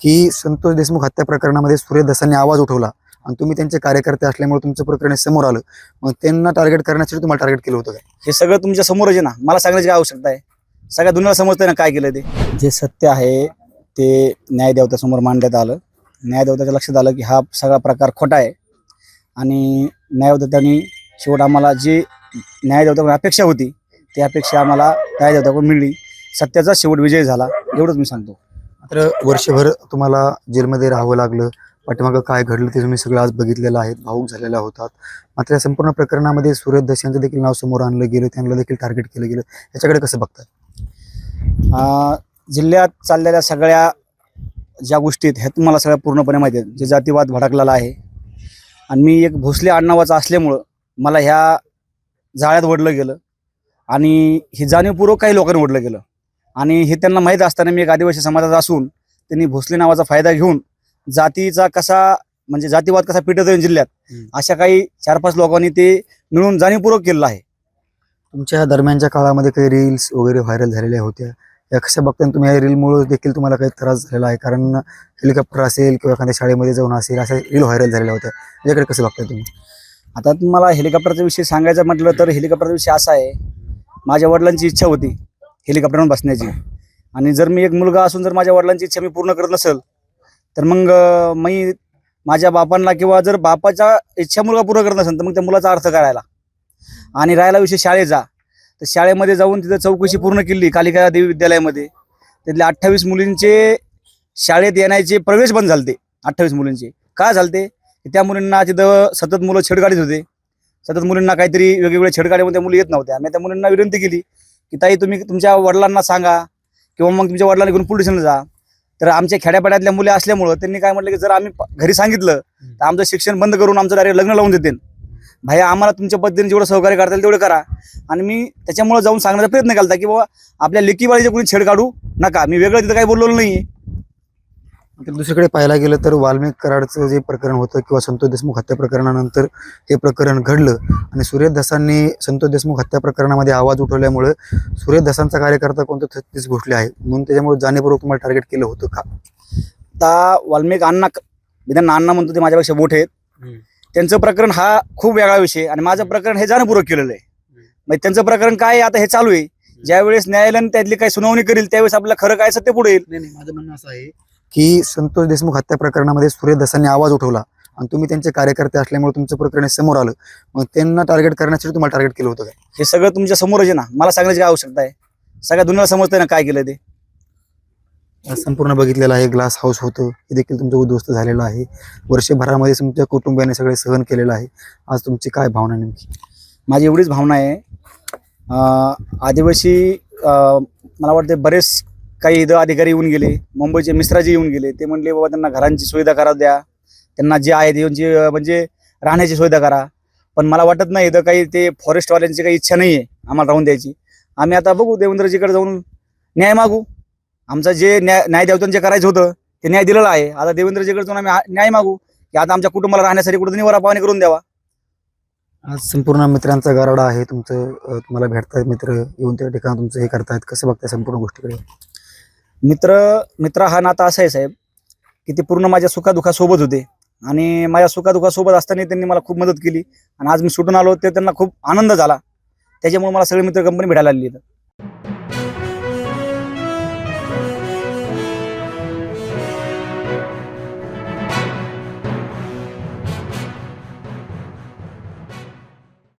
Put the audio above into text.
की संतोष देशमुख हत्या प्रकरणामध्ये सुरेश धसांनी आवाज उठवला आणि तुम्ही त्यांचे कार्यकर्ते असल्यामुळे तुमचं प्रकरण समोर आलं, मग त्यांना टार्गेट करण्यासाठी तुम्हाला टार्गेट केलं होतं का? हे सगळं तुमच्या समोरच आहे ना, मला सांगण्याची काय आवश्यकता आहे? सगळ्या दुनियाला समजतंय ना काय केलं ते. जे सत्य आहे ते न्यायदेवतासमोर मांडण्यात आलं. न्यायदेवताच्या लक्षात आलं की हा सगळा प्रकार खोटा आहे आणि न्यायदेवतांनी शेवट आम्हाला जी न्यायदेवताकडून अपेक्षा होती ती अपेक्षा आम्हाला न्यायदेवताकडून मिळली. सत्याचा शेवट विजय झाला, एवढंच मी सांगतो. मात्र वर्षभर तुम्हाला जेलमध्ये राहावं लागलं, पाठीमागं काय घडलं ते तुम्ही सगळं आज बघितलेलं आहे, भावूक झालेला होतात. मात्र या संपूर्ण प्रकरणामध्ये सुरेश धस यांचं देखील नाव समोर आणलं गेलं, त्यांना देखील टार्गेट केलं गेलं, याच्याकडे कसं बघताय? जिल्ह्यात चाललेल्या सगळ्या ज्या गोष्टी आहेत ह्या तुम्हाला सगळ्या पूर्णपणे माहिती आहेत. जे जातीवाद भडकलेला आहे आणि मी एक भोसले आडनावाचा असल्यामुळं मला ह्या जाळ्यात ओढलं गेलं आणि हे जाणीवपूर्वक काही लोकांनी ओढलं गेलं आणि हे त्यांना माहीत असताना मी एक आदिवासी समाजाचा असून त्यांनी भोसले नावाचा फायदा घेऊन जातीचा कसा म्हणजे जातीवाद कसा पेटत आहे जिल्ह्यात, अशा काही 4-5 लोकांनी ते मिळून जाणीवपूर्वक केलेलं आहे. तुमच्या दरम्यानच्या काळामध्ये काही रील्स वगैरे व्हायरल झालेल्या होत्या, या कशा बघताना तुम्ही या रीलमुळे देखील तुम्हाला काही त्रास झालेला आहे? कारण हेलिकॉप्टर असेल किंवा एखाद्या शाळेमध्ये जाऊन असेल अशा रील व्हायरल झालेल्या होत्या, याकडे कसं बघताय तुम्ही? आता तुम्हाला हेलिकॉप्टरचा विषय सांगायचा म्हटलं तर हेलिकॉप्टरचा विषय असा आहे, माझ्या वडिलांची इच्छा होती हेलिकॉप्टरवर बसण्याची आणि जर मी एक मुलगा असून जर माझ्या वडिलांची इच्छा मी पूर्ण करत नसेल तर मग मी माझ्या बापांना किंवा जर बापाच्या इच्छा मुलगा पूर्ण करत नसेल तर मग त्या मुलाचा अर्थ करायला. आणि राहायला विषय शाळेचा, तर शाळेमध्ये जाऊन तिथं चौकशी पूर्ण केली कालिका देवी विद्यालयामध्ये. तिथल्या 28 मुलींचे शाळेत येण्याचे प्रवेश बंद झालते. 28 मुलींचे का झालते? त्या मुलींना तिथं सतत मुलं छेडकाढीत होते, सतत मुलींना काहीतरी वेगवेगळ्या छेडकाडीमध्ये मुली येत नव्हत्या. मी त्या मुलींना विनंती केली की ताई तुम्ही तुमच्या वडिलांना सांगा किंवा मग तुमच्या वडिलांना घेऊन पोलीस स्टेशनला जा. तर आमच्या खेड्यापाड्यातल्या मुली असल्यामुळं त्यांनी काय म्हटलं की जर आम्ही घरी सांगितलं तर आमचं शिक्षण बंद करून आमचं डायरेक्ट लग्न लावून देतील. भाया आम्हाला तुमच्या पद्धतीने जेवढं सहकार्य करता येईल तेवढं करा. आणि मी त्याच्यामुळे जाऊन सांगण्याचा प्रयत्न केला की बाबा आपल्या लेकीबाळीचे कोणी छेड काढू नका. मी वेगळं तिथं काही बोललो नाही. दुसरीकडे पाहायला गेलं तर वाल्मिक कराडचं जे प्रकरण होतं किंवा संतोष देशमुख हत्या प्रकरणानंतर हे प्रकरण घडलं आणि सुरेश धसांनी संतोष देशमुख हत्या प्रकरणामध्ये आवाज उठवल्यामुळे सुरेश धसांचा कार्यकर्ता कोणतं 36 घोषले आहे म्हणून त्याच्यामुळे जाणीवपूर्वक तुम्हाला टार्गेट केलं होतं का? आता वाल्मिक अण्णा, मी त्यांना अण्णा म्हणतो, ते माझ्यापेक्षा मोठे आहेत. त्यांचं प्रकरण हा खूप वेगळा विषय आणि माझं प्रकरण हे जाणीवपूर्वक केलेलं आहे. म्हणजे त्यांचं प्रकरण काय आता हे चालू आहे. ज्यावेळेस न्यायालयाने त्यातली काही सुनावणी करेल त्यावेळेस आपल्याला खरं काय सत्य पुढे येईल. नाही, माझं म्हणणं असं आहे की संतोष देशमुख हत्या प्रकरणामध्ये सुरेश धसांनी आवाज उठवला आणि तुम्ही त्यांचे कार्यकर्ते असल्यामुळे तुमचं प्रकरण समोर आलं, मग त्यांना टार्गेट करण्यासाठी तुम्हाला टार्गेट केलं होतं का? हे सगळं तुमच्या समोरच आहे ना, मला सांगण्याची काय आवश्यकता आहे? सगळ्या दुनियाला समजतंय ना काय केलं ते. संपूर्ण बघितलेलं आहे. ग्लास हाऊस होतं हे देखील तुमचं उद्ध्वस्त झालेलं आहे. वर्षभरामध्ये तुमच्या कुटुंबियाने सगळे सहन केलेलं आहे. आज तुमची काय भावना नेमकी? माझी एवढीच भावना आहे, आदिवासी मला वाटते बरेच काही इथं अधिकारी येऊन गेले, मुंबईचे मिश्राजी येऊन गेले. ते म्हणले बाबा त्यांना घरांची सुविधा करा द्या, त्यांना जे आहे त्यांची म्हणजे राहण्याची सुविधा करा. पण मला वाटत नाही इथं काही ते फॉरेस्टवाल्यांची काही इच्छा नाही आहे आम्हाला राहून द्यायची. आम्ही आता बघू देवेंद्रजीकडे जाऊन न्याय मागू. आमचं जे न्याय देवतांचे करायचं होतं ते न्याय दिलेलं आहे. आता देवेंद्रजीकडे जाऊन आम्ही न्याय मागू की आता आमच्या कुटुंबाला राहण्यासाठी कुठं निवारा पाहणी करून द्यावा. आज संपूर्ण मित्रांचा गाराडा आहे तुमचं, तुम्हाला भेटतायत मित्र येऊन त्या ठिकाणी तुमचं हे करतायत, कसं बघताय संपूर्ण गोष्टीकडे? मित्र हा नाता असा आहे साहेब की ते पूर्ण माझ्या सुखादुखासोबत होते आणि माझ्या सुखादुखासोबत असताना त्यांनी मला खूप मदत केली आणि आज मी सुटून आलो ते त्यांना खूप आनंद झाला. त्याच्यामुळे मला सगळे मित्र कंपनी भेटायला लागली.